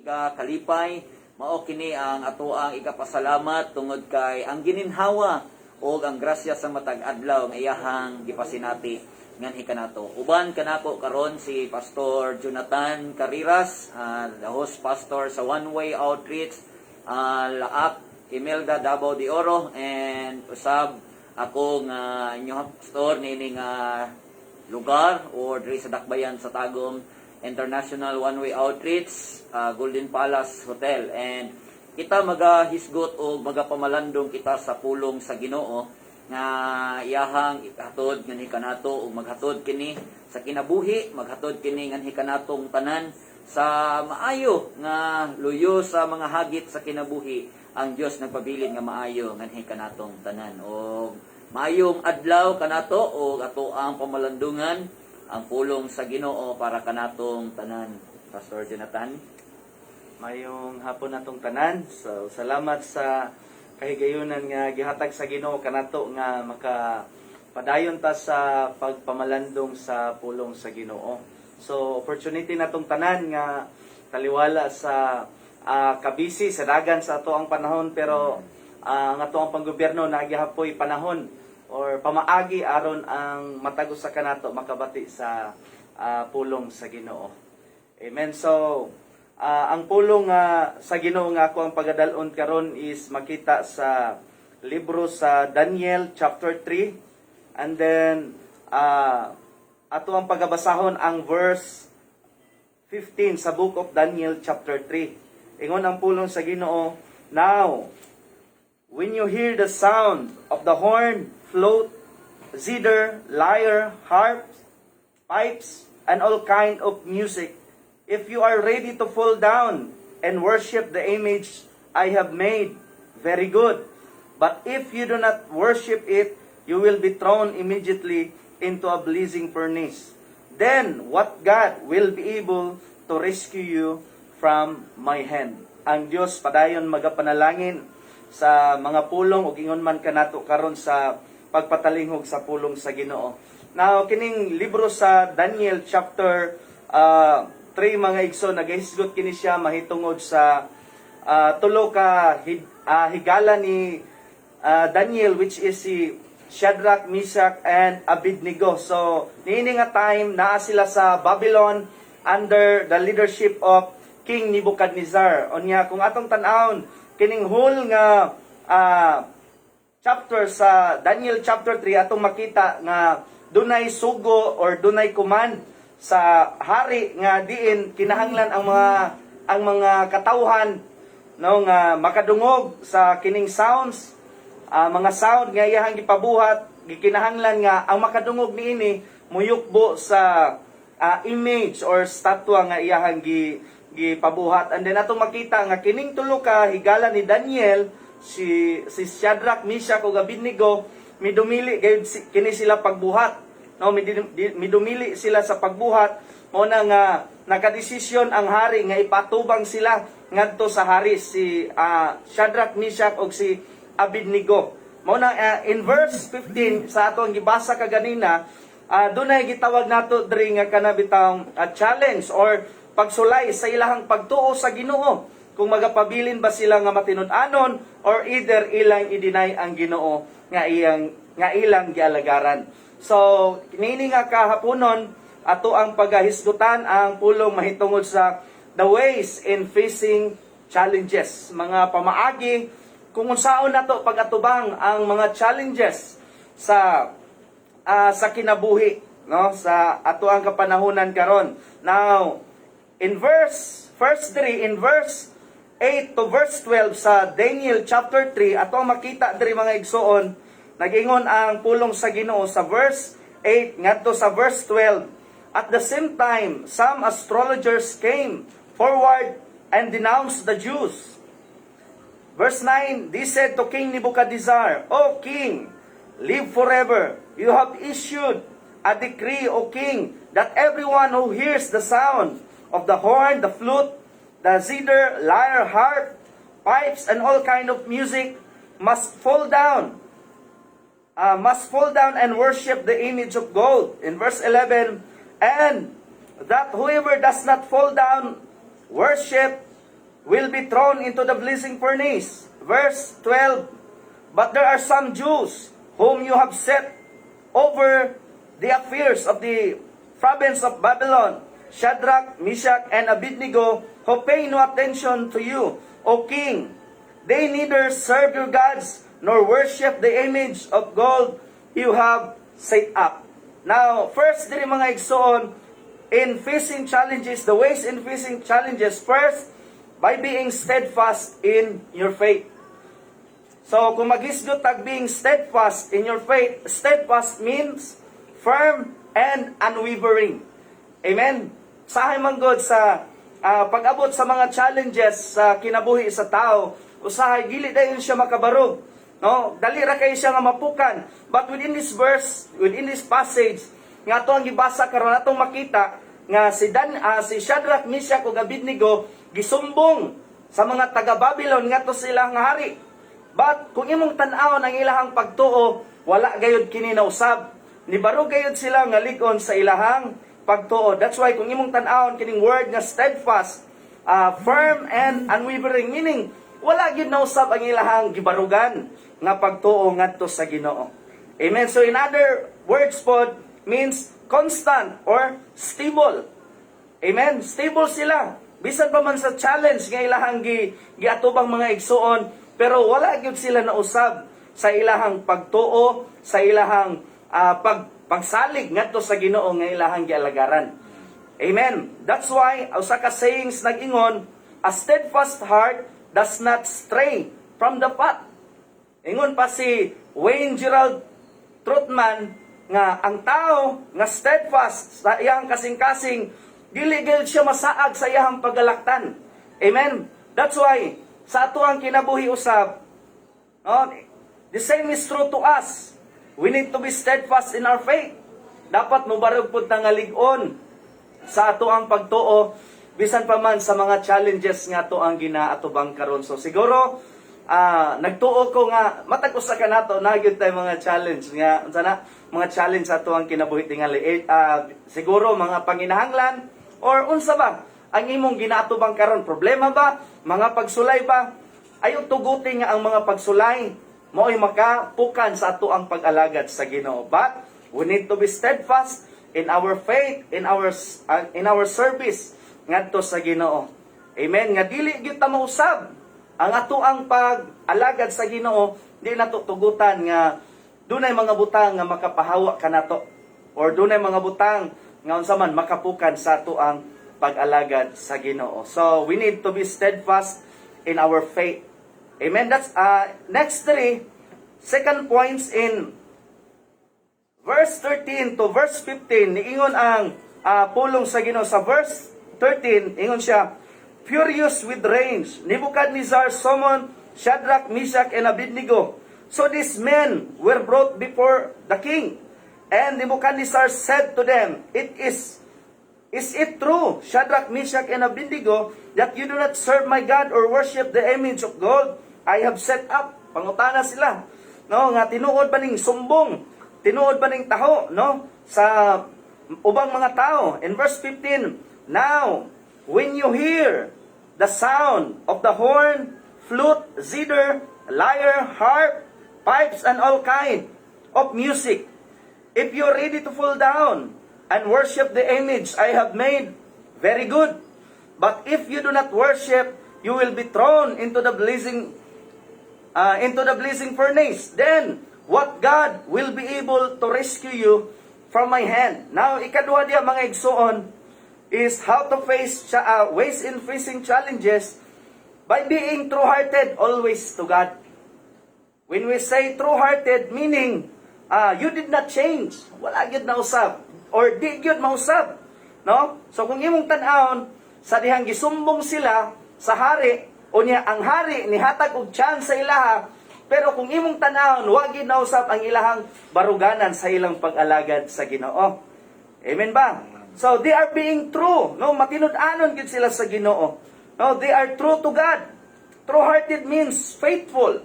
kalipay, mao kini ang ato ang ikapasalamat tungod kay ang gininhawa o ang grasya sa matag adlaw nga iyahang gipasinati nganhi kanato. Uban kanako karon si Pastor Jonathan Cariras, the host pastor sa One Way Outreach, Laak, Imelda Davao de Oro, and usab ako nga inyong pastor nining lugar or diri sa Dakbayan sa Tagum International One Way Outreach, Golden Palace Hotel. And kita magahisgot o magapamalandong kita sa pulong sa Ginoo nga iyahang ihatod nganhi kanato o maghatod kini sa kinabuhi, maghatod kini nganhi kanatong tanan sa maayo nga luyo sa mga hagit sa kinabuhi. Ang Dios nagpabilin nga maayo nganhi kanatong tanan o maayong adlaw kanato o ato ang pamalandungan ang pulong sa Ginoo para kanatong tanan. Pastor Jonathan, mayong hapon natong tanan. So salamat sa kahigayunan nga gihatag sa Ginoo kanato nga makapadayon ta sa pagpamalandong sa pulong sa Ginoo. So opportunity natong tanan nga taliwala sa kabisi sa dagan sa ato ang panahon, pero ang ato ang panggobyerno nagihapoy panahon or pamaagi aron ang matagos sa kanato makabati sa pulong sa Ginoo. Amen. So ang pulong sa Ginoo nga ako ang pagadalon karon is makita sa libro sa Daniel chapter 3, and then ato ang pagabasahon ang verse 15 sa book of Daniel chapter 3. Ingon ang pulong sa Ginoo, "Now, when you hear the sound of the horn, flute, zither, lyre, harps, pipes, and all kind of music, if you are ready to fall down and worship the image I have made, very good. But if you do not worship it, you will be thrown immediately into a blazing furnace. Then what God will be able to rescue you from my hand?" Ang Dios padayon magapanalangin sa mga pulong ug ingon man kanato karon sa pagpatalinghog sa pulong sa Ginoo. Now kining libro sa Daniel chapter 3 mga igso, nagahisgot kini siya mahitungod sa tulo ka higala ni Daniel, which is si Shadrach, Meshach, and Abednego. So niini nga time naa sila sa Babylon under the leadership of King Nebuchadnezzar. Onya kung atong tan-awon kining whole nga chapter sa Daniel chapter 3 atong makita nga dunay sugo or dunay command sa hari nga diin kinahanglan ang mga katawhan no nga makadungog sa kining sounds, mga sound nga iyahang gipabuhat, gikinahanglan nga ang makadungog niini muyukbo sa image or statwa nga iyahang gipabuhat. And then atong makita nga kining tulo ka higala ni Daniel, si Shadrach, Meshach ug Abednego, midumili gayud kini sila pagbuhat. No, midumili sila sa pagbuhat. Mao na nga nakadesisyon ang hari nga ipatubang sila ngadto sa hari si Shadrach, Meshach ug si Abednego. Mao na in verse 15 sa atong gibasa kaganina, dunay gitawag nato diri nga kanabitang challenge or pagsulay sa ilahang pagtuo sa Ginoo. Kung magapabilin ba sila nga matinud-anon or either ilang i-deny ang Ginoo nga ilang gialagaran. So niini nga kahaponon ato ang pagahisgutan ang pulong mahitungod sa the ways in facing challenges, mga pamaagi kung unsaon nato pagatubang ang mga challenges sa kinabuhi, no, sa ato ang kapanahunan karon. Now in verse 8 to verse 12 sa Daniel chapter 3, ato makita diri mga igsoon, nagingon ang pulong sa Ginoo sa verse 8 ngadto sa verse 12. "At the same time, some astrologers came forward and denounced the Jews." Verse 9, "They said to King Nebuchadnezzar, 'O king, live forever. You have issued a decree, O king, that everyone who hears the sound of the horn, the flute, the zither, lyre, harp, pipes, and all kind of music must fall down and worship the image of gold." In verse 11, "And that whoever does not fall down, worship will be thrown into the blazing furnace. Verse 12, but there are some Jews whom you have set over the affairs of the province of Babylon, Shadrach, Meshach, and Abednego, who pay no attention to you, O king. They neither serve your gods nor worship the image of gold you have set up. Now, first, diri mga igsoon, in facing challenges, the ways in facing challenges, first, by being steadfast in your faith. So, kung maghisgot tag being steadfast in your faith, steadfast means firm and unwavering. Amen? Sahay man God sa pag-abot sa mga challenges sa kinabuhi sa tao, usahay dili dayon siya makabarog. No? Dali ra kay siya nga mapukan. But within this verse, within this passage, nga ato ang gibasa karon atong makita nga si Shadrach, Meshach ug Abednego gisumbong sa mga taga Babylon ngadto sila nga hari. But kung imong tan-aw ang ilahang pagtuo, wala gayud kini nausab. Nibarog gayud sila nga ligon sa ilahang pagtuo. That's why kung imong tan-aw kining word nga steadfast, firm and unwavering, meaning wala gyud nausab ang ilahang gibarugan nga pagtuo ngadto sa Ginoo. Amen. So in other words pod means constant or stable. Amen. Stable sila. Bisan pa man sa challenge nga ilahang giatubang mga igsuon, pero wala gyud sila nausab sa ilahang pagtuo, sa ilahang pagsalig ngadto sa Ginoo nga ilahang gialagaran. Amen. That's why usa ka sayings nag-ingon, a steadfast heart does not stray from the path. Ingon pa si Wayne Gerald Trotman nga ang tao nga steadfast sa iyang kasing-kasing dili gyud siya masaag sa iyang pagalaktan. Amen. That's why sa ato ang kinabuhi usab, no, the same is true to us. We need to be steadfast in our faith. Dapat mubarog pud ta nga lig-on sa ato ang pagtuo bisan pa man sa mga challenges nga ato ang ginaatubang karon. So siguro nagtuo ko nga matag usa ka nato na gyud tay mga challenge nga unsa na mga challenge sa ato ang kinabuhi tingali. Siguro mga panginahanglan or unsa ba ang imong ginaatubang karon? Problema ba? Mga pagsulay ba? Ayaw tugutin nga ang mga pagsulay mo'y makapukan sa ato ang pag-alagad sa Ginoo. But we need to be steadfast in our faith, in our service ngadto sa Ginoo. Amen. Nga dili gyud ta mausab ang ato ang pag-alagad sa Ginoo, di natutugutan nga dunay mga butang nga makapahawa kanato or dunay mga butang nga unsa man makapukan sa ato ang pag-alagad sa Ginoo. So we need to be steadfast in our faith. Amen. That's next three second points in verse 13 to verse 15. Niingon ang pulong sa Ginoo sa verse 13. Ingon siya, furious with rage, Nebuchadnezzar summoned Shadrach, Meshach, and Abednego. So these men were brought before the king, and Nebuchadnezzar said to them, Is it true, Shadrach, Meshach, and Abednego, that you do not serve my God or worship the image of gold I have set up? Pangutana sila. No, nga tinuod ba ning sumbong? Tinuod ba ning taho, no? Sa ubang mga tao. In verse 15, now, when you hear the sound of the horn, flute, zither, lyre, harp, pipes, and all kind of music, if you are ready to fall down and worship the image I have made, very good. But if you do not worship, you will be thrown into the blazing furnace. Then what God will be able to rescue you from my hand? Now, ikaduha diya mga igsoon is how to face ways in facing challenges by being true-hearted always to God. When we say true-hearted, meaning you did not change. Wala gyud na usab or di gyud mausab, no? So kung imong tan-awon sa dihang gisumbong sila sa hari, unya ang hari nihatag og chance sa ilaha, pero kung imong tan-awon wa gyud na usab ang ilahang baruganan sa ilang pag-alagad sa Ginoo. Amen ba? So they are being true, no? Matinud-anon gyud sila sa Ginoo. No, they are true to God. True-hearted means faithful.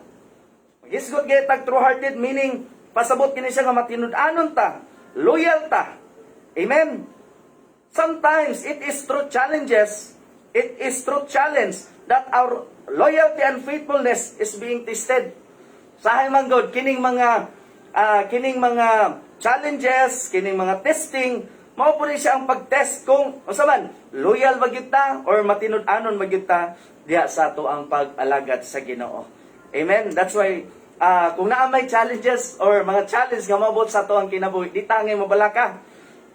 Gisgot gyud tag true-hearted meaning pasabot kini siya nga matinud-anon ta, loyal ta. Amen. Sometimes it is through challenges it is true challenge that our loyalty and faithfulness is being tested. Sahay man God, kining mga challenges, kining mga testing, mao po rin siya ang pag-test kung unsa man loyal ba gyud ta or matinud-anon ba gyud ta diha sa ato ang pag-alagad sa Ginoo. Amen. That's why kung naa may challenges or mga challenge nga maabot sa ato ang kinabuhi, di tangay mabalaka.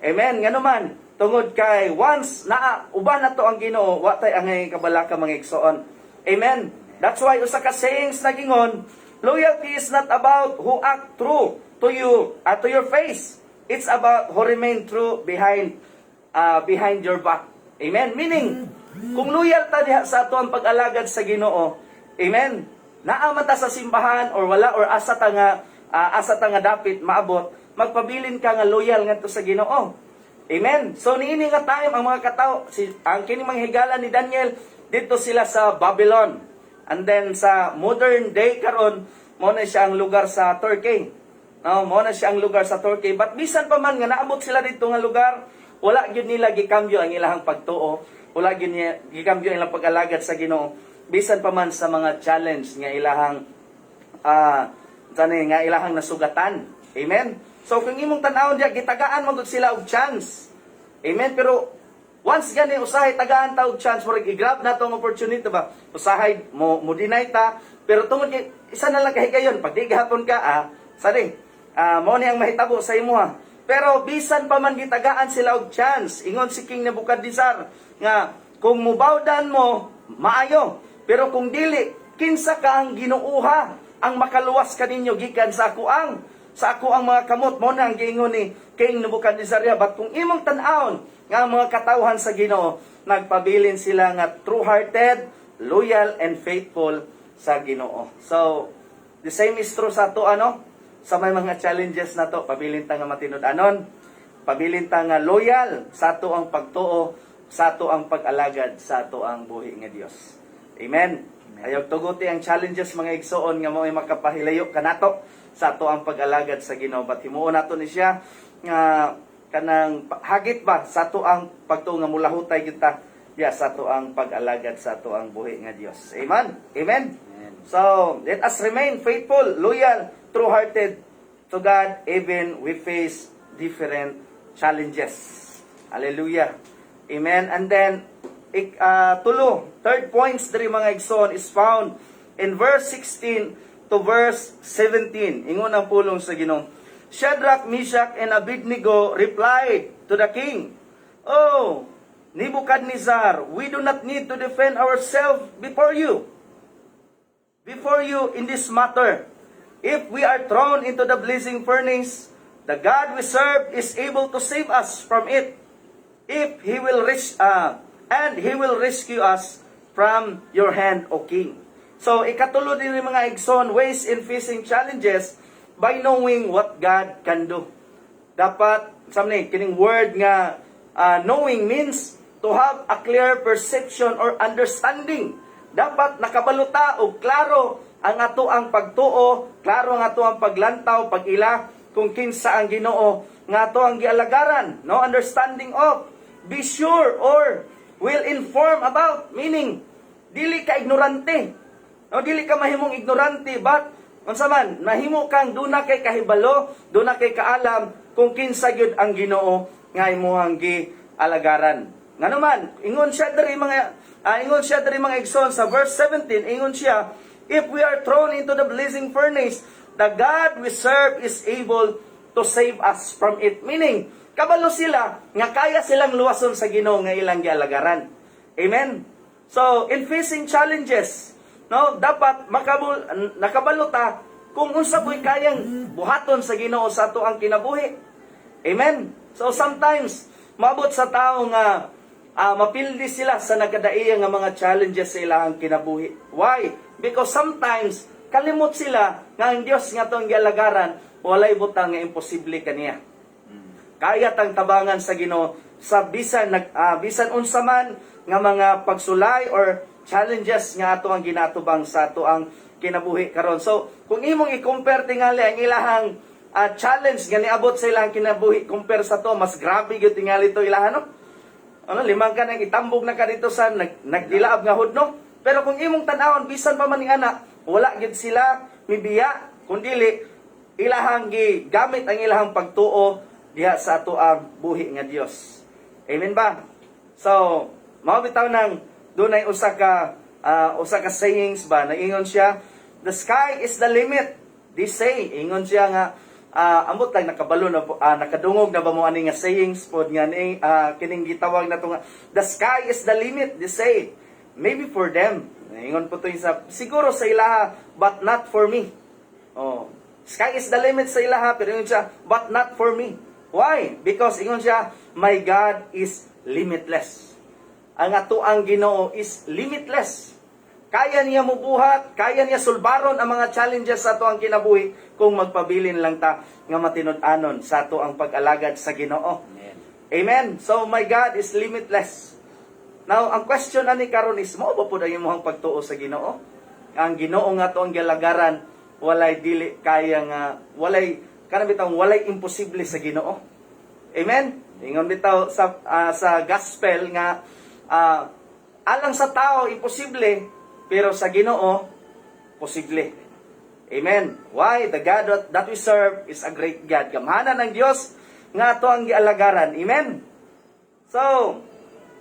Amen. Ngano man tungod kay once na uban nato ang Ginoo, wa tay angay kabalaka mga igsoon. Amen. That's why usa ka sayings nagingon, loyalty is not about who act true to you to your face. It's about who remain true behind your back. Amen. Meaning, kung loyal ta diha sa ato ang pag-alagad sa Ginoo, amen. Naa man ta sa simbahan or wala or asa ta nga dapit maabot, magpabilin ka nga loyal ngadto sa Ginoo. Amen. So niini nga time ang mga katao, ang kining mga higala ni Daniel dito sila sa Babylon. And then sa modern day karon, mo na siya ang lugar sa Turkey. No, mo na siya ang lugar sa Turkey. But bisan pa man nga naabot sila dito nga lugar, wala gyud nila gikambyo ang ilahang pagtuo, wala gyud niya gikambyo ang ilang pag-alagad sa Ginoo. Bisan pa man sa mga challenge nga ilahang nga ilahang nasugatan. Amen. So kung imong tan-awon diya, gitagaan mo gud sila og chance. Amen. Pero once gani usahay tagaan ta og chance, murag i-grab na tong opportunity ba? Usahay mo deny ta, pero tungod kay isa na lang kahigayon, pag di gahapon ka mo ni ang mahitabo sa imo ha. Pero bisan pa man gitagaan sila og chance, ingon si King Nebuchadnezzar nga kung mubawdan mo maayo, pero kung dili kinsa ka ang ginuuha ang makaluwas kaninyo gikan sa ako ang mga kamot. Mo na ang giingon ni King Nebuchadnezzar. But kung imong tan-awon nga mga katawhan sa Ginoo, nagpabilin sila nga true-hearted, loyal and faithful sa Ginoo. So the same is true sa ato sa may mga challenges na to, pabilin ta nga matinud-anon, pabilin ta nga loyal sa ato ang pagtuo, sa ato ang pag-alagad, sa ato ang buhi nga Dios. Amen. Ayaw tuguti ang challenges mga igsoon nga mo'y makapahilayo kanato sa ato ang pag-alagad sa Ginoo. But himuon nato ni siya nga kanang hagit ba sa ato ang pagtuo nga mulahutay kita sa ato ang pag-alagad sa ato ang buhi nga Dios. Amen. Amen. So, let us remain faithful, loyal, true-hearted to God even we face different challenges. Hallelujah. Amen. And then, third points diri mga igsoon is found in verse 16 to verse 17. Ingon ang pulong sa Ginoo. Shadrach, Meshach, and Abednego replied to the king, "Oh, Nebuchadnezzar, we do not need to defend ourselves before you in this matter. If we are thrown into the blazing furnace, the God we serve is able to save us from it. If he will he will rescue us from your hand, O king." So, ikatulod din ng mga igsoon, ways in facing challenges by knowing what God can do. Dapat, kining word nga, knowing means to have a clear perception or understanding. Dapat nakabaluta o klaro ang ato ang pagtuo, klaro ang ato ang paglantaw, pag-ila, kung kinsa ang Ginoo nga ato ang gialagaran. No? Understanding of, be sure or will inform about, meaning, dili ka ignorante. No? Dili ka mahimong ignorante, but, unsa man, nahimo kang duna kay kahibalo, duna kay kaalam, kung kinsa gyud ang Ginoo nga imong gialagaran. Ngano man, ingon siya diri mga igsoon sa verse 17, ingon siya, if we are thrown into the blazing furnace, the God we serve is able to save us from it. Meaning, kabalo sila nga kaya silang luwason sa Ginoo nga ilang gialagaran. Amen. So, in facing challenges, no, dapat nakabalo ta kung unsa boy kayang buhaton sa Ginoo sa ato ang kinabuhi. Amen. So sometimes maabot sa tao nga mapildi sila sa nagkadaiya nga mga challenges sa ilang kinabuhi. Why? Because sometimes kalimot sila nga ang Dios nga tong gialagaran, walay butang nga imposible kaniya. Kaya tang tabangan sa Ginoo sa bisan unsa man nga mga pagsulay or challenges nga ato ang ginatubang sa ato ang kinabuhi karon. So, kung imong i-compare tingali ang ilahang challenge nga niabot sa ilang kinabuhi compare sa to, mas grabe gyud tingali to ilahan, no? Ano, limang ka nang itambog na ka dito sa nagdilaab nga hudno. Pero kung imong tan-awon bisan pa man ni ana, wala gid sila mibiya kundili ilahang gamit ang ilahang pagtuo diha sa ato ang buhi nga Dios. Amen ba? So, mao bitaw nang dunay usa ka sayings ba naingon siya, the sky is the limit. They say, ingon siya nga ambot lang nakabalo na nakadungog na ba mo ani nga sayings pod nga ni kining gitawag na to nga the sky is the limit. They say, maybe for them. Ingon po to sa siguro sa ilaha but not for me. Oh, sky is the limit sa ilaha pero ingon siya but not for me. Why? Because ingon siya, my God is limitless. Ang ato ang Ginoo is limitless. Kaya niya mubuhat, kaya niya sulbaron ang mga challenges sa ato ang kinabuhi kung magpabilin lang ta nga matinud-anon sa ato ang pag-alagad sa Ginoo. Amen. Amen. So my God is limitless. Now, ang question ani karon is mo ba pud ang imong pagtuo sa Ginoo? Ang Ginoo nga ato ang gilagaran walay dili kaya nga walay walay imposible sa Ginoo. Amen. Ingon bitaw sa gospel nga alang sa tao imposible pero sa Ginoo posible. Amen. Why? The God that we serve is a great God. Gamhanan ng Dios nga ato ang gialagaran. Amen. So,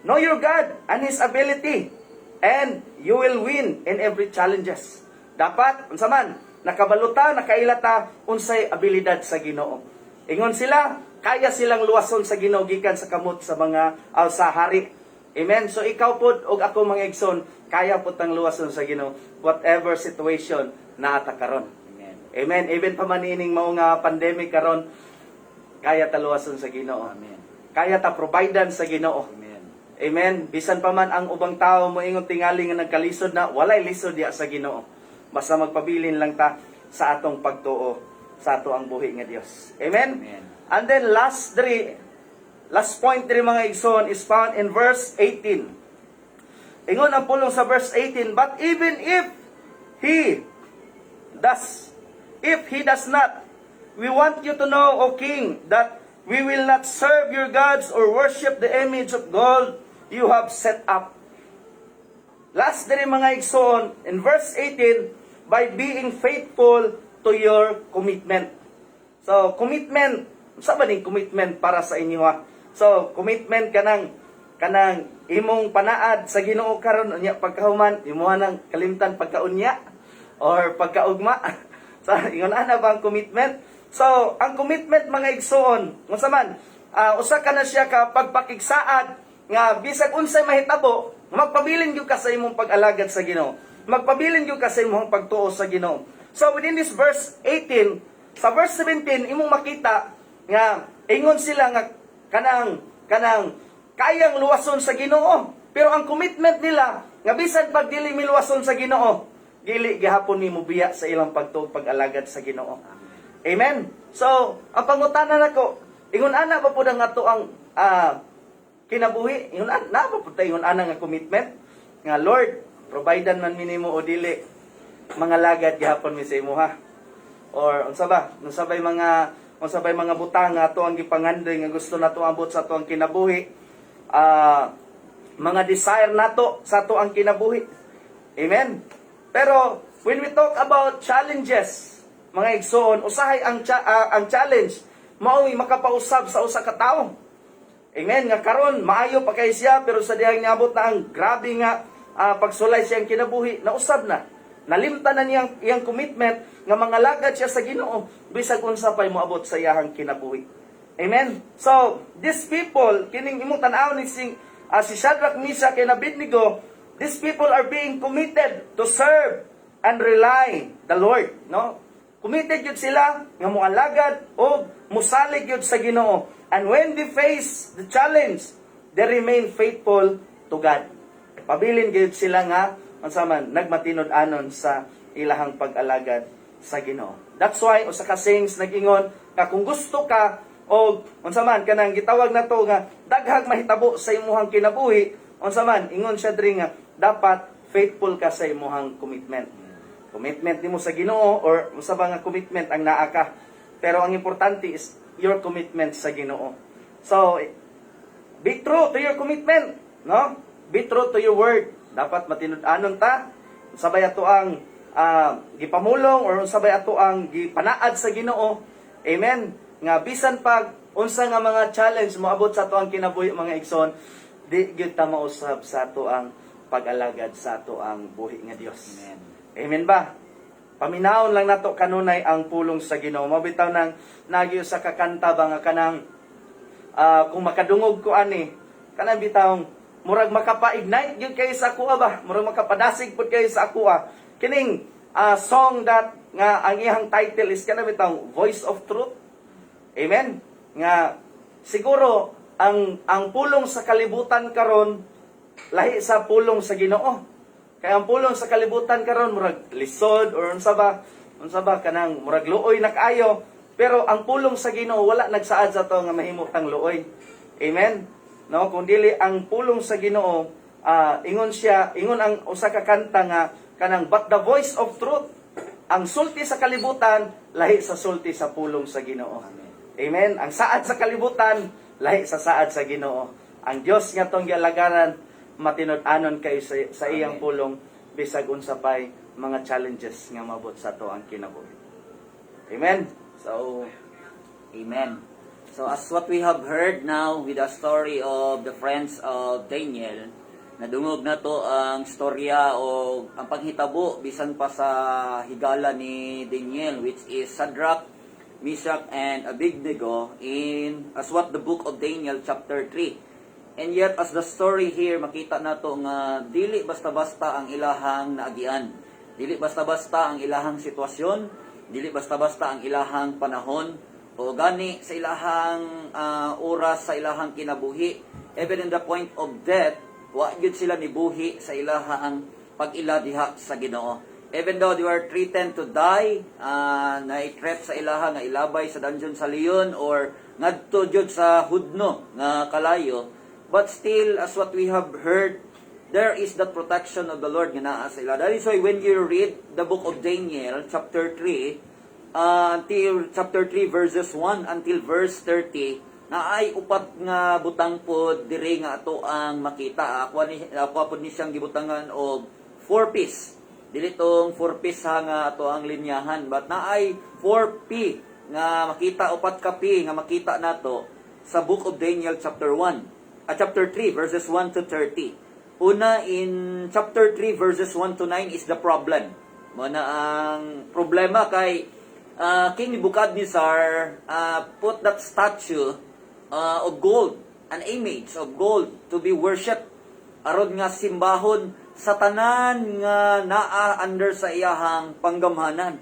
know your God and His ability and you will win in every challenges. Dapat unsa man nakabaluta, nakailata unsay abilidad sa Ginoo. Ingon sila, kaya silang luwason sa Ginoo gikan sa kamot sa mga sa hari. Amen. So ikaw pod og ako mga igsoon, kaya pod tang luwason sa Ginoo whatever situation na ata karon. Amen. Amen. Even pa man ining mao nga pandemic karon, kaya ta luwason sa Ginoo. Amen. Kaya ta providean sa Ginoo. Amen. Amen. Bisan pa man ang ubang tao moingon tingali nga nagkalisod na, walay lisod diya sa Ginoo. Basta magpabilin lang ta sa atong pagtuo sa ato ang buhi nga Dios. Amen? Amen. And then last point diri mga igsoon is found in verse 18. Ingon ang pulong sa verse 18, but even if he does not, we want you to know, O King, that we will not serve your gods or worship the image of gold you have set up. Last diri mga igsoon, in verse 18, by being faithful to your commitment. So, commitment, sa ba ning commitment para sa inyo ha? So, commitment kanang imong panaad sa Ginoo karon unya pagkahuman, imuha nang kalimtan pagkaunya or pagkaugma. So, ingon ana ba ang commitment? So, ang commitment mga igsoon, unsa man, usa ka na siya ka pagpakigsaad nga bisag unsay mahitabo, magpabilin gyud ka sa imong pag-alagad sa Ginoo. Magpabilin gyud ka sa imong pagtuo sa Ginoo. So within this verse 18, sa verse 17 imong makita nga ingon sila nga kanang kayang luwason sa Ginoo. Pero ang commitment nila nga bisan pag dili miluwason sa Ginoo, dili gihapon ni mubiya sa ilang pagtuo pag-alagad sa Ginoo. Amen. So, ang pangutana nako, ingon ana ba pud ang ato ang kinabuhi? Ingon ana ba pud ingon ana nga commitment nga Lord, providean man minimo o dili mga lagad gihapon mi sa imuha. Or unsa bay mga butang nga ato ang gipangandoy nga gusto nato abot sa ato ang kinabuhi. Mga desire nato sa ato ang kinabuhi. Amen. Pero when we talk about challenges, mga igsoon, usahay ang challenge mao'y makapausab sa usa ka tawo. Amen. Nga karon maayo pa kay siya pero sa dihang niabot na ang grabe nga pagsulay siyang kinabuhi, nausab na. Nalimtan na niyang iyang commitment nga mga lagad siya sa Ginoo bisag unsa pay moabot sa iyang kinabuhi. Amen. So, these people kining imong tan-aw ni si Shadrach, Meshach and Abednego, these people are being committed to serve and rely the Lord, no? Committed yun sila nga moalagad o musalig yun sa Ginoo. And when they face the challenge, they remain faithful to God. Pabilin gyud sila nga unsa man nagmatinod-anon sa ilahang pag-alagad sa Ginoo. That's why usa ka sayings nag-ingon nga kung gusto ka og unsa man kanang gitawag nato nga daghang mahitabo sa imong kinabuhi, unsa man ingon siya diri nga dapat faithful ka sa imong commitment. Commitment nimo sa Ginoo or unsa ba nga commitment ang naa ka. Pero ang importante is your commitment sa Ginoo. So be true to your commitment, no? Be true to your word. Dapat matinud-anon ta sabay ato ang gipamulong or sabay ato ang gipanaad sa Ginoo. Amen. Nga bisan pag unsa nga mga challenge moabot sa ato ang kinabuhi mga igsoon, di gyud ta mausab sa ato ang pag-alagad sa ato ang buhi nga Dios. Amen. Amen ba? Paminawon lang nato kanunay ang pulong sa Ginoo. Mabitaw nang nagyo sa kakanta ba nga kanang kung makadungog ko ani, kanang bitawng murag makapa-ignite gyud kay sa kuha ba? Murag makapadasig pud kay sa kuha. Kining song that nga ang iyang title is kanang bitawng Voice of Truth. Amen. Nga siguro ang pulong sa kalibutan karon lahi sa pulong sa Ginoo. Kaya ang pulong sa kalibutan karon murag lisod or unsa ba kanang murag luoy na kaayo, pero ang pulong sa Ginoo wala nagsaad sa to nga mahimo tang luoy. Amen. No, kung dili ang pulong sa Ginoo, ingon ang usa ka kanta nga kanang but the voice of truth, ang sulti sa kalibutan lahi sa sulti sa pulong sa Ginoo. Amen. Ang saad sa kalibutan lahi sa saad sa Ginoo. Ang Dios nga tong gialagaran matinud-anon kay sa iyang pulong bisag unsa pay mga challenges nga mabot sa to ang kinabuhi. Amen. So, amen. So, as what we have heard now with the story of the friends of Daniel, nadungog na to ang storya o ang paghitabo bisan pa sa higala ni Daniel, which is Shadrach, Meshach, and Abednego in as what the book of Daniel chapter 3. And yet, as the story here, makita na to nga dili basta-basta ang ilahang naagian. Dili basta-basta ang ilahang sitwasyon, dili basta-basta ang ilahang panahon, o gani sa ilahang oras, sa ilahang kinabuhi. Even in the point of death, wa gyud sila nibuhi sa ilahang pag-ila diha sa Ginoo. Even though they were threatened to die, na-threat sa ilaha nga ilabay sa dungeon sa leon or ngadto jud sa hudno nga kalayo, but still, as what we have heard, there is that protection of the Lord nga naa sa ila. That is why when you read the book of Daniel, chapter 3, until chapter 3, verses 1 until verse 30, na ay upat nga butang po diri nga ato ang makita. Ako po ni siyang gibutangan og 4 piece. Dili tong 4 piece ha nga ato ang linyahan, but na ay 4P nga makita, upat ka P nga makita nato sa book of Daniel chapter 1. Chapter 3 verses 1 to 30. Una, in chapter 3 verses 1 to 9 is the problem. Muna ang problema kay King Nebuchadnezzar put that statue of gold, an image of gold to be worshipped aron nga simbahon sa tanan nga naa under sa iyahang panggamhanan.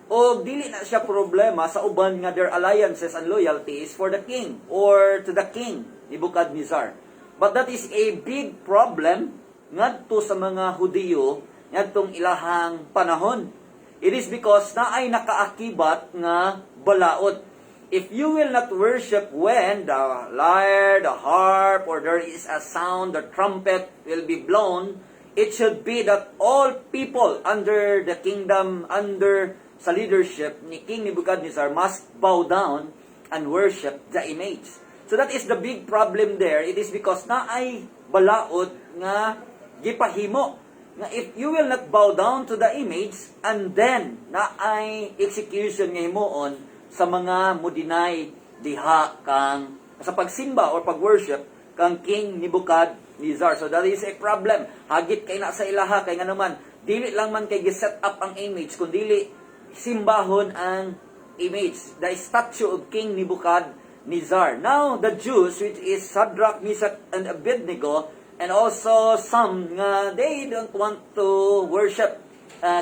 O dili na siya problema sa uban nga their alliances and loyalties for the king or to the king Nebuchadnezzar. But that is a big problem ngadto sa mga Hudiyo ngadtong ilahang panahon. It is because na ay nakaakibat nga balaod. If you will not worship when the lyre, the harp, or there is a sound, the trumpet will be blown, it should be that all people under the kingdom, under sa leadership ni King Nebuchadnezzar must bow down and worship the image. So that is the big problem there. It is because na ay balaod nga gipahimo. Nga if you will not bow down to the image, and then na ay execution nga himuon sa mga mudinay diha kang sa pagsimba or pag-worship kang King Nebuchadnezzar. So that is a problem. Hagit kay na sa ilaha kay nga naman dili lang man kay gi-set up ang image kundi simbahon ang image, the statue of King Nebuchadnezzar. Now the Jews, which is Shadrach, Meshach, and Abednego, and also some they don't want to worship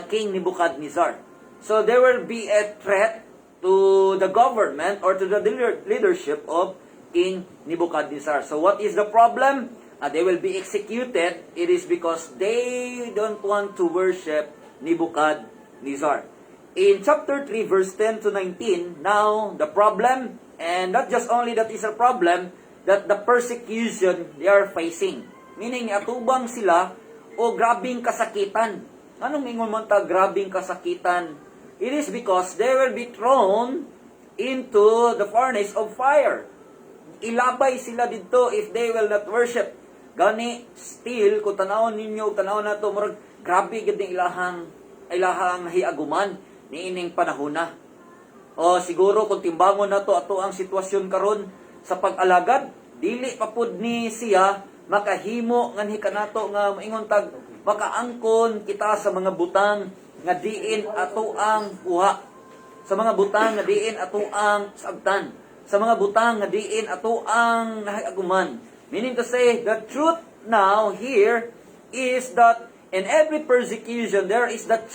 King Nebuchadnezzar. So there will be a threat to the government or to the leadership of King Nebuchadnezzar. So what is the problem? They will be executed. It is because they don't want to worship Nebuchadnezzar. In chapter 3, verse 10 to 19, now the problem, and not just only that is a problem, that the persecution they are facing. Meaning, atubang sila o grabing kasakitan. Anong ingon man ta grabing kasakitan? It is because they will be thrown into the furnace of fire. ilabay sila dito if they will not worship. Gani, still, kung tanawon ninyo, tanawon na ito, murag, grabe gid ng ilahang hiaguman ni ining panahon na. O siguro kung timbangon na to ato ang sitwasyon karon sa pag-alagad, dili pa pud ni siya makahimo nganhi kanato nga maingon tag makaangkon kita sa mga butang nga diin ato ang kuha, sa mga butang nga diin ato ang sabtan, sa mga butang nga diin ato ang nahiaguman. Meaning to say, the truth now here is that in every persecution there is that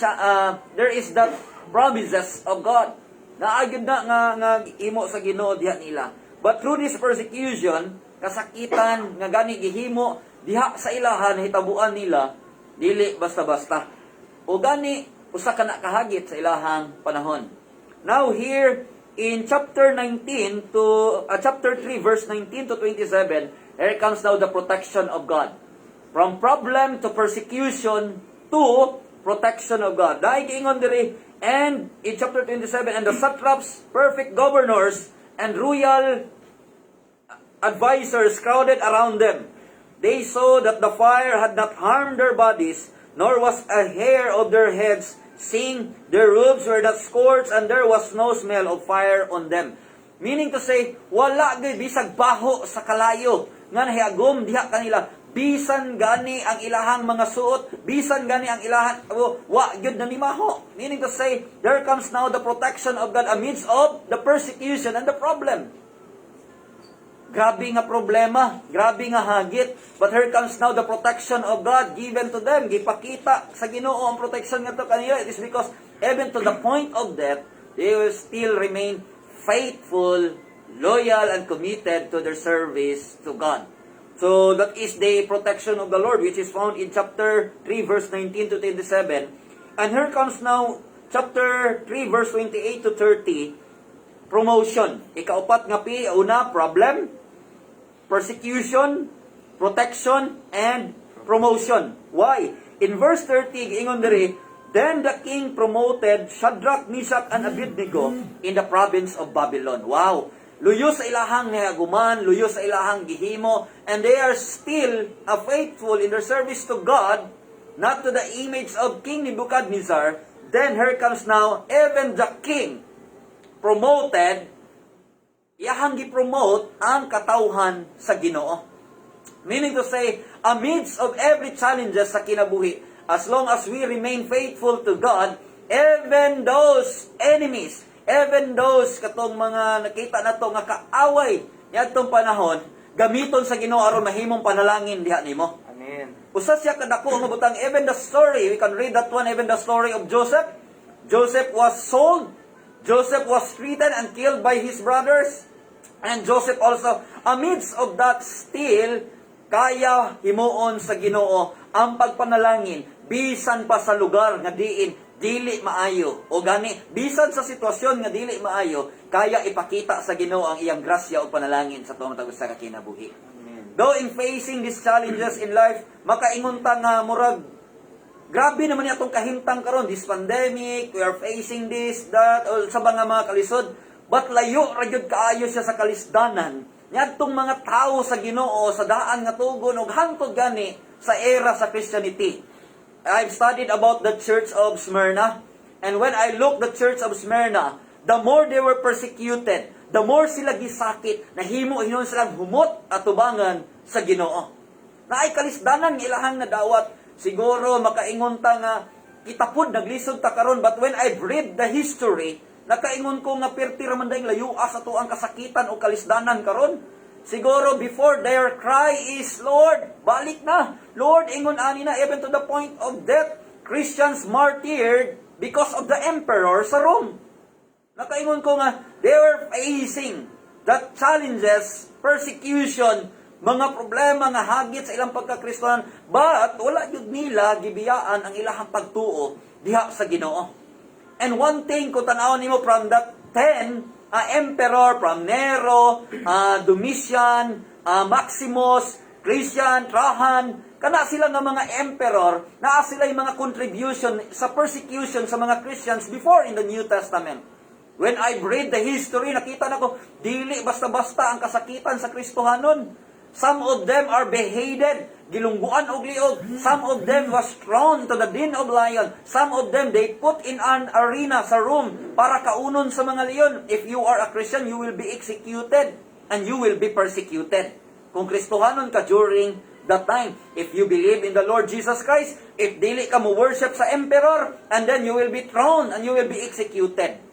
promises of God. Naagid na nga imo sa Ginoo diha nila. But through this persecution, kasakitan nga gani gihimo diha sa ilahan hitabuan nila, dili basta-basta. O gani usa ka na kahagit sa ilahang panahon. Now here in chapter 19 to chapter 3 verse 19 to 27, here comes now the protection of God. From problem to persecution to protection of God. Dahil giingon diri, and in chapter 27, and the satraps, perfect governors, and royal advisors crowded around them. They saw that the fire had not harmed their bodies, nor was a hair of their heads, seeing their robes were not scorched, and there was no smell of fire on them. Meaning to say, wala gay bisag baho sa kalayo, nga nahiagom diha kanila, bisan gani ang ilahang mga suot, bisan gani ang ilahan, wa gyud na nimaho. Meaning to say, there comes now the protection of God amidst of the persecution and the problem. Grabe nga problema, grabe nga hagit, but here comes now the protection of God given to them. Gipakita sa Ginoo ang protection nga to kanila. It is because even to the point of death, they will still remain faithful, loyal, and committed to their service to God. So that is the protection of the Lord, which is found in chapter 3 verse 19 to 27. And here comes now chapter 3 verse 28 to 30, promotion. Ikaupat nga una, problem, persecution, protection, and promotion. Why? In verse 30, giingon diri, then the king promoted Shadrach, Meshach, and Abednego in the province of Babylon. Wow! Luyo sa ilahang nihaguman, luyo sa ilahang gihimo, and they are still faithful in their service to God, not to the image of King Nebuchadnezzar. Then here comes now, even the king promoted, iyahang gi-promote ang katawhan sa Ginoo. Meaning to say, amidst of every challenges sa kinabuhi, as long as we remain faithful to God, even those enemies, even those katong mga nakita na to nga kaaway niadtong panahon, gamiton sa Ginoo aron mahimong panalangin diha nimo. Amen. Usa siya kadako nga butang, even the story, we can read that one, even the story of Joseph. Joseph was sold, Joseph was treated and killed by his brothers, and Joseph also, amidst of that still, kaya himuon sa Ginoo ang pagpanalangin, bisan pa sa lugar nga diin dili maayo, o gani bisan sa sitwasyon nga dili maayo, kaya ipakita sa Ginoo ang iyang grasya o panalangin sa tuong matag usa ka kinabuhi. Though in facing these challenges in life, makaingon ta nga murag grabe naman ni atong kahimtang karon, this pandemic, we are facing this, that, o sa mga kalisod, but layo ra gyud kaayo siya sa kalisdanan. Niadtong mga tao sa Ginoo sa daan nga tugon og hangtod gani sa era sa Christianity. I've studied about the church of Smyrna, and when I look the church of Smyrna, the more they were persecuted, the more sila gisakit, nahimo hinon silang humot at tubangan sa Ginoo. Naay kalisdanan nga ilahang nadawat, siguro makaingon ta nga kitapod naglisod ta karon, but when I've read the history, nakaingon ko nga perti ra man dayong layuas ato ang kasakitan o kalisdanan karon. Siguro before their cry is, Lord, balik na. Lord, ingon ani na, even to the point of death, Christians martyred because of the emperor sa Rome. Nakaingon ko nga, they were facing the challenges, persecution, mga problema nga hagit sa ilang pagkakristohan, but wala yun nila gibiyaan ang ilahang pagtuo diha sa Ginoo. And one thing, kung tanawon nimo from that 10 emperor, from Nero, Domitian, Maximus, Christian, Trajan, kana sila nga mga emperor, naa sila yung mga contribution sa persecution sa mga Christians before in the New Testament. When I read the history, nakita na ko, dili basta-basta ang kasakitan sa Kristohanon. Some of them are beheaded, gilungguan og liog. Some of them was thrown to the den of lion. Some of them, they put in an arena sa room para kaunon sa mga leon. If you are a Christian, you will be executed and you will be persecuted. Kung Kristohanon ka during that time, if you believe in the Lord Jesus Christ, if dili ka mo worship sa emperor, and then you will be thrown and you will be executed.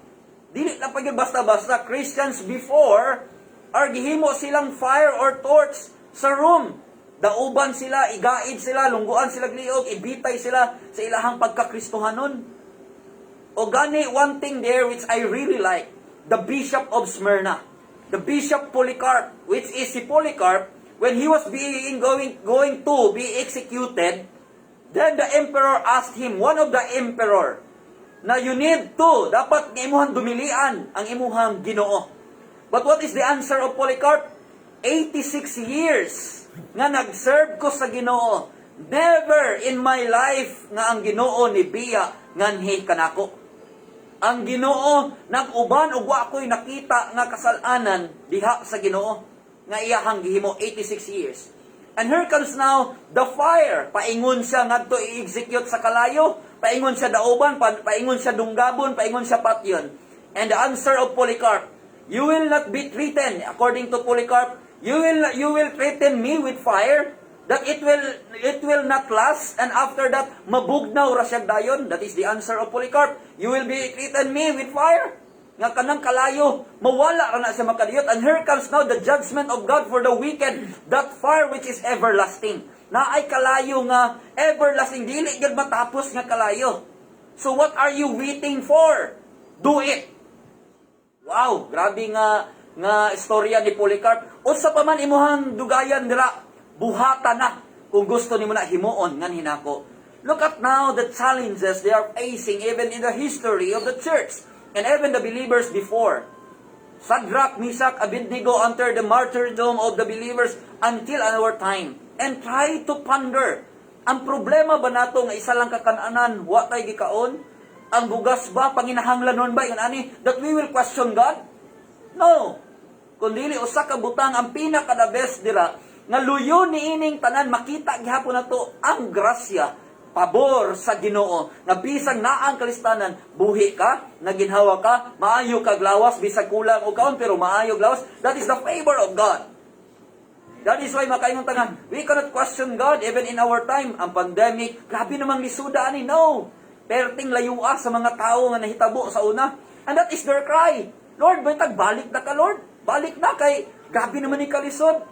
Dili na pag basta-basta. Christians before, are gihimo silang fire or torch sa room. Dauban sila, igaid sila, lungguan sila gliog, ibitay sila sa ilahang pagkakristohanon. O gani, one thing there which I really like, the Bishop of Smyrna, the Bishop Polycarp, which is si Polycarp, when he was going to be executed, then the emperor asked him, one of the emperor, na you need to, dapat imuhang dumilian ang imuhang Ginoo. But what is the answer of Polycarp? 86 years nga nag-serve ko sa Ginoo. Never in my life nga ang Ginoo ni biya nganhi kanako. Ang Ginoo nag-uban ug wa ko'y nakita nga kasalanan diha sa Ginoo nga iyahang gihimo 86 years. And here comes now the fire. Paingon siya ngadto i-execute sa kalayo. Paingon siya dauban, paingon siya dunggabon, paingon siya patyon. And the answer of Polycarp, you will not be threatened, according to Polycarp, you will threaten me with fire, that it will not last, and after that, mabugnaw ra siya dayon. That is the answer of Polycarp. You will be threaten me with fire. Nga kanang kalayo, mawala ra na siya makadiyot. And here comes now the judgment of God for the wicked, that fire which is everlasting. Na ay kalayo nga everlasting, dili gid matapos nga kalayo. So what are you waiting for? Do it. Wow, grabe nga istorya ni Polycarp. Unsa pa man imuhang dugayan dira, buhata na kung gusto nimo na himuon ngan hinako. Look at now the challenges they are facing even in the history of the church and even the believers before. Shadrach, Meshach, Abednego entered the martyrdom of the believers until our time. And try to ponder, ang problema ba nato nga isa lang kakananan, wa tay gikaon? Ang bugas ba, panginahanglanon ba, yun ani, that we will question God? No. Kundili, usa ka butang, ang pinaka-the best dira, nga luyo ni ining tanan, makita gihapon na to, ang grasya, pabor sa Ginoo, nga bisang naang kalistanan, buhi ka, naginhawa ka, maayo ka glawas, bisag kulang o kaon, pero maayo glawas, that is the favor of God. That is why makaingon tanan, we cannot question God even in our time. Ang pandemic, grabe namang lisuda ani. No. Perting layua sa mga tao nga nahitabo sa una. And that is their cry. Lord, baytag balik na ka, Lord. Balik na kay grabe naman ni kalisod.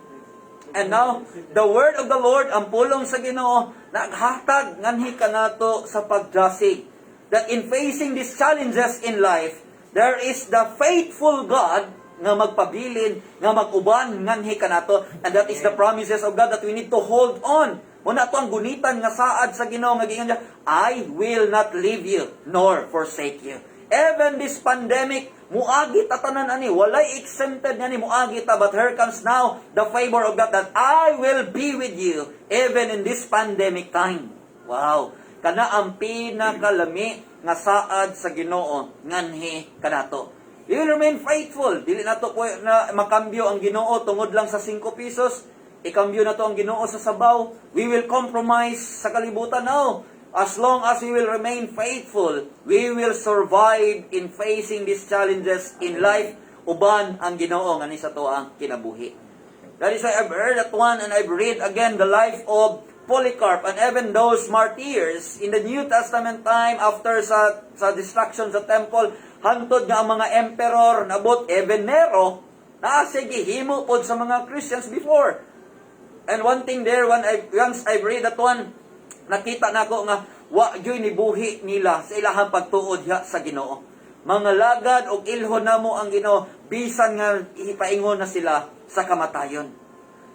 And now, the word of the Lord, ang pulong sa Ginoo, naghatag nganhi kanato sa pagdasig. That in facing these challenges in life, there is the faithful God nga magpabilin, nga mag-uban nganhi kanato, and that is the promises of God that we need to hold on. Muna to ang gunitan nga saad sa Ginoo nga giingon niya, I will not leave you nor forsake you. Even this pandemic, muagi tatanan ani, walay exempted ani muagi ta, but here comes now the favor of God that I will be with you even in this pandemic time. Wow, kana ang pinakalami nga saad sa Ginoo nganhi kanato. We will remain faithful. Dili na to na makambyo ang Ginoo tungod lang sa 5 pesos. Ikambyo na to ang Ginoo sa sabaw. We will compromise sa kalibutan now. As long as we will remain faithful, we will survive in facing these challenges in life. Uban ang Ginoo nga ni sa to ang kinabuhi. That is why I've heard that one and I've read again the life of Polycarp and even those martyrs in the New Testament time after sa destruction sa temple. Hantod nga ang mga emperor nabot even Nero na sige himo pod sa mga Christians before. And one thing there, once I read that one, nakita nako nga wa gyoy ni buhi nila sa ilahang pagtuod diha sa Ginoo. Mga lagad og ilhon namo ang Ginoo bisan nga ipaingon na sila sa kamatayon.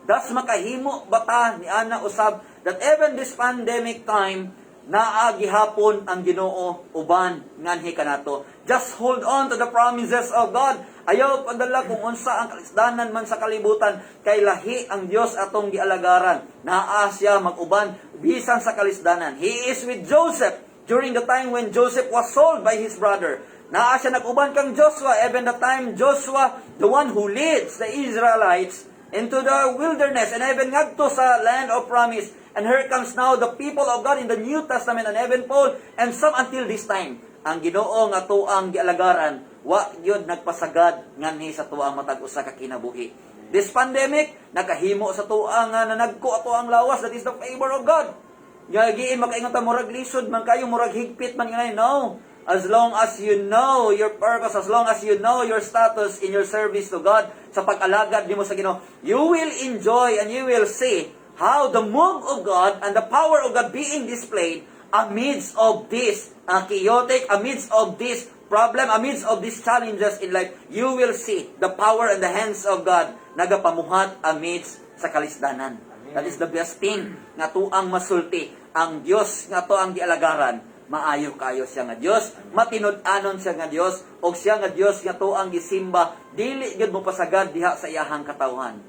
Das makahimo bata ni ana usab that even this pandemic time naa gihapon ang Ginoo uban nganhi kanato. Just hold on to the promises of God. Ayaw padala kung unsa ang kalisdanan man sa kalibutan, kay lahi ang Dios atong gialagaran. Naa siya mag-uban bisan sa kalisdanan. He is with Joseph during the time when Joseph was sold by his brother. Naa siya nag-uban kang Joshua, even the time Joshua, the one who leads the Israelites into the wilderness, and even ngadto sa land of promise. And here comes now the people of God in the New Testament, and even Paul, and some until this time. Ang Ginoo nga tuang gialagaran, wa gyud nagpasagad nganhi sa tuang matag usa ka kinabuhi. This pandemic nakahimo sa tuang nga nanagko ato ang lawas, that is the favor of God. Giin makaingon ta murag lisod man kayo, murag higpit man ganay. No. As long as you know your purpose, as long as you know your status in your service to God, sa pag-alagad nimo sa Ginoo, you will enjoy and you will see how the move of God and the power of God being displayed amidst of this chaotic, amidst of this problem, amidst of these challenges in life. You will see the power and the hands of God nagapamuhat amidst sa kalisdanan. That is the best thing nga tuang masulti. Ang Dios nga to ang gialagaran, maayo kayo siya nga Dios, matinud-anon siya nga Dios, og siya nga Dios nga tuang gisimba, dili gyud mo pasagad diha sa iyahang katawhan.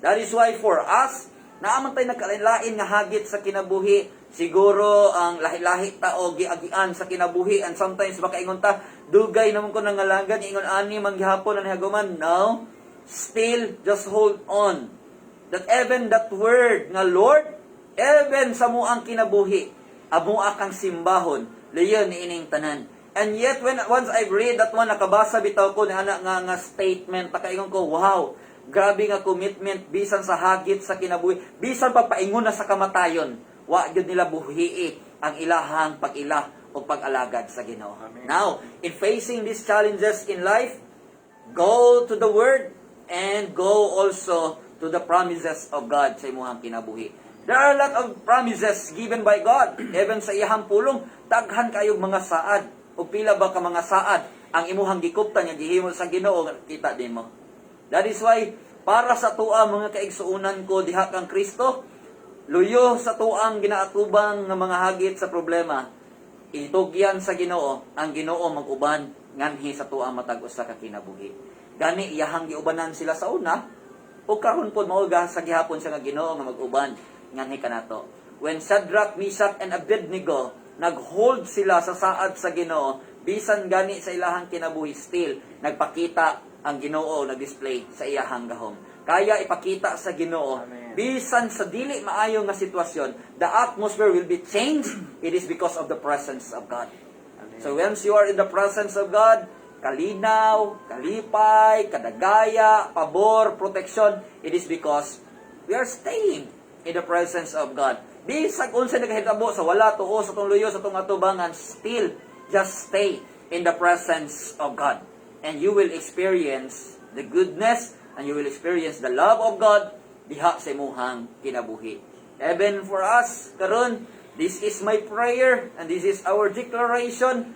That is why for us, naaman tayo nagkalain-lain nga hagit sa kinabuhi. Siguro ang lahi-lahi tao giagian sa kinabuhi, and sometimes baka ingon ta, dugay naman ko nangalagan, ingon ani manggihapon ang haguman. No, still just hold on. That even that word nga Lord, even sa muang kinabuhi, amua kang simbahon, leyon ni ining tanan. And yet, once I read that one, nakabasa bitaw ko na nga statement, nakaingon ko, wow, grabe nga commitment, bisan sa hagit sa kinabuhi, bisan pagpaingon na sa kamatayon, wa gyud nila buhii ang ilahang pag-ilah o pag-alagad sa Ginoo. Now, in facing these challenges in life, go to the Word and go also to the promises of God sa imuhang kinabuhi. There are a lot of promises given by God. Even sa iyahang pulong, daghan kayong mga saad. O pila ba ka mga saad ang imuhang gikuptan nga gihimo sa Ginoo, kita din mo. That is why, para sa tua mga kaigsuunan ko diha kang Kristo, luyo sa tuang ginaatubang nga mga hagit sa problema, itugyan sa Ginoo, ang Ginoo mag-uban nganhi sa tuang matag usa ka kinabuhi. Gani iyahang giubanan sila sa una, o karon pod mao sa gihapon sa nga Ginoo nga mag-uban nganhi kanato. When Shadrach, Meshach, and Abednego naghold sila sa saad sa Ginoo, bisan gani sa ilahang kinabuhi, still nagpakita ang Ginoo, nag-display sa iyahang gahom. Kaya ipakita sa Ginoo, bisan sa dili maayo nga sitwasyon, the atmosphere will be changed. It is because of the presence of God. Amen. So once you are in the presence of God, kalinaw, kalipay, kadagaya, pabor, protection, it is because we are staying in the presence of God. Bisag unsa nagahitabo sa wala tuo sa tong luyo sa tong atubangan, still just stay in the presence of God, and you will experience the goodness and you will experience the love of God diha sa imuhang kinabuhi. Even for us karon, this is my prayer and this is our declaration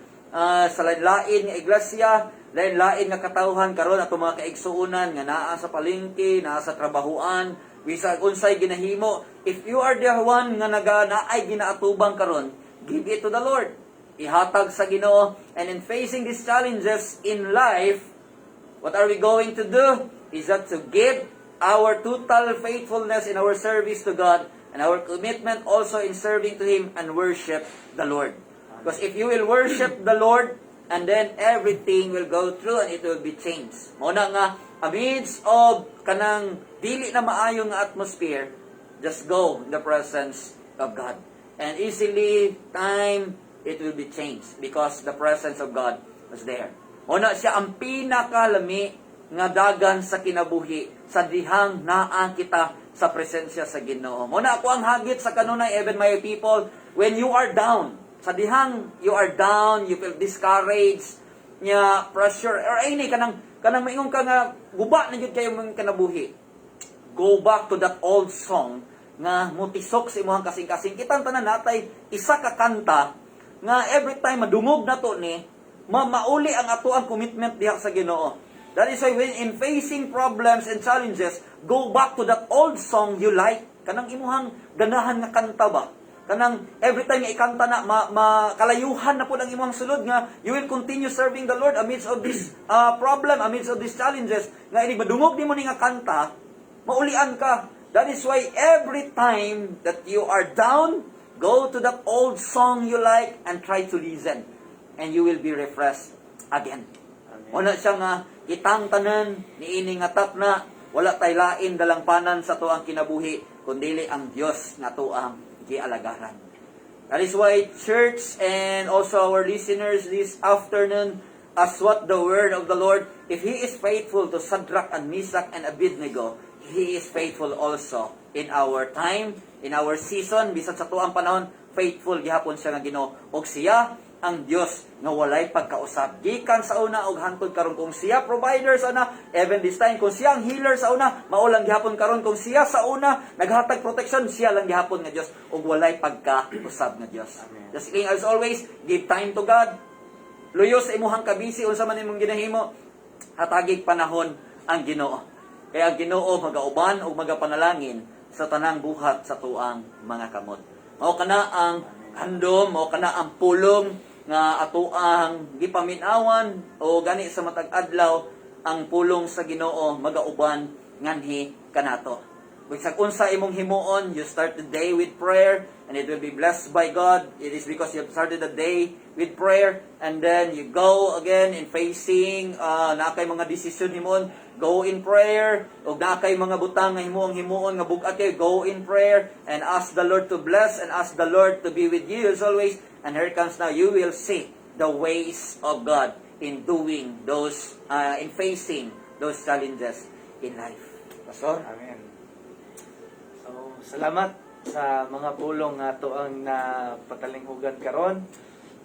sa lain-lain nga iglesia, lain-lain nga katawhan karon ato mga kaigsuonan nga naa sa palengke, naa sa trabahuan, bisag unsay ginahimo. If you are the one nga naay ginaatubang karon, give it to the Lord. Ihatag sa Ginoo. And in facing these challenges in life, what are we going to do? Is that to give our total faithfulness in our service to God and our commitment also in serving to Him and worship the Lord. Because if you will worship the Lord, and then everything will go through and it will be changed. Muna nga, amidst of kanang dili na maayong atmosphere, just go in the presence of God. And easily, time, it will be changed because the presence of God was there. Muna siya ang pinakalami nga dagan sa kinabuhi, sa dihang naa kita sa presensya sa Ginoo. Muna ako ang hagit sa kanunay, even my people, when you are down, sa dihang you are down, you feel discouraged, nya pressure, or any kanang maingon ka nga guba na gyud kayo mga kinabuhi. Go back to that old song nga mutisok sa imong kasing-kasing. Kitang tanan natay isa ka kanta nga every time madungog na to ni mauli ang ato ang commitment diha sa Ginoo. That is why when in facing problems and challenges, go back to that old song you like. Kanang imuhang ganahan nga kanta ba? Kanang every time nga ikanta na, kalayuhan na po ang imong sulod nga, you will continue serving the Lord amidst of this problem, amidst of these challenges. Nga ini madungog di mo ni nga kanta, maulian ka. That is why every time that you are down, go to that old song you like and try to listen. And you will be refreshed again. Amen. Wala siya nga kitang tanan niini nga tapna, wala tay lain dalangpanan sa tuang kinabuhi kundili ang Dios nga tuang gialagaran. That is why church and also our listeners this afternoon, as what the word of the Lord, if He is faithful to Shadrach and Meshach and Abednego, He is faithful also in our time, in our season, bisan sa tuang panahon, faithful gihapon siya nga Ginoo. Og siya ang Dios nga walay pagkausap. Gikan sa una og hantod karon, kung siya provider sa una, even this time kung siya ang healer sa una, mao lang gihapon karon. Kung siya sa una naghatag protection, siya lang gihapon nga Dios og walay pagkausap nga Dios. Amen. Just as always, give time to God. Luyo sa imuhang kabisi unsa man imong ginahimo, hatagig panahon ang Ginoo. Kaya ang Ginoo magauban og magapanalangin sa tanang buhat sa tuang mga kamot. Mao kana ang handom, mao kana ang pulong nga ato ang gipaminawan o gani sa matag adlaw, ang pulong sa Ginoo magauban nganhi kanato. Bisag unsa imong himuon, you start the day with prayer and it will be blessed by God. It is because you have started the day with prayer, and then you go again in facing na kay mga desisyon himon, go in prayer. Og na kay mga butang nga himuon nga bugat kay, go in prayer and ask the Lord to bless and ask the Lord to be with you as always. And here comes now, you will see the ways of God in doing those, in facing those challenges in life. Pastor? Amen. So, salamat sa mga pulong nga to ang napatalinghugan karon.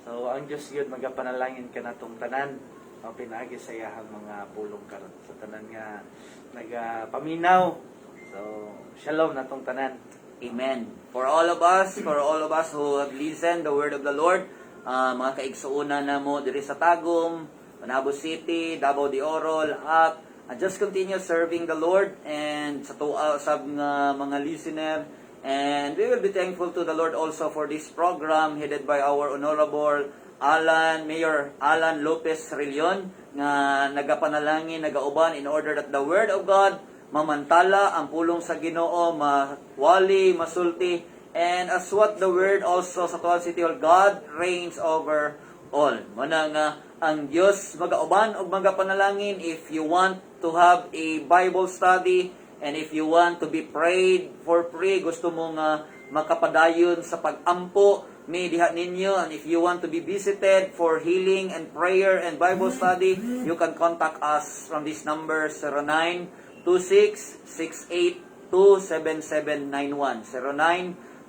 So, ang Diyos yun magapanalangin ka natong tanan. Ang pinaagi sa iyahang mga pulong karon. So, tanan nga nagapaminaw. So, shalom natong tanan. Amen. For all of us who have listened the word of the Lord, mga kaigsuuna na mo diri sa Tagum, Panabo City, Davao de Oro, Lahat, just continue serving the Lord and sa sab nga mga listener. And we will be thankful to the Lord also for this program headed by our Honorable Mayor Alan Lopez Rillion, nga nagapanalangin, nagauban in order that the Word of God mamantala, ang pulong sa Ginoo mawali, masulti, and as what the word also sa Tuan City Hall, God reigns over all. Muna nga ang Dios magauban og magapanalangin. If you want to have a Bible study and if you want to be prayed for free, gusto mo nga makapadayon sa pag-ampo may diha ninyo, and if you want to be visited for healing and prayer and Bible study, you can contact us from this number 0926-682-7791.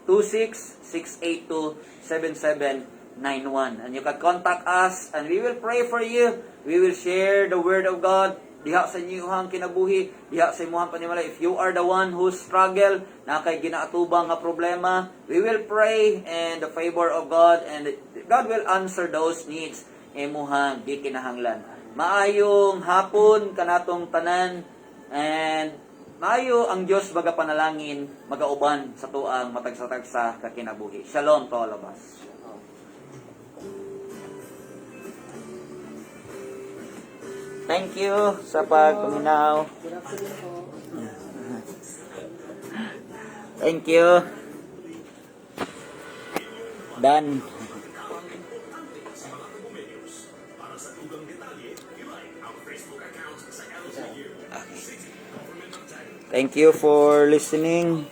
0926-682-7791. And you can contact us and we will pray for you. We will share the Word of God diha sa inyong kinabuhi, diha sa imuhang panimala. If you are the one who struggle, na kay ginaatubang nga problema, we will pray and the favor of God, and God will answer those needs imuhang gikinahanglan. Maayong hapon kanatong tanan, and maayo ang Dios magapanalangin, magauban sa tuang matag-satag sa kakinabuhi. Shalom to all of us. Thank you sa pagpaminaw. Thank you. Done. Thank you for listening.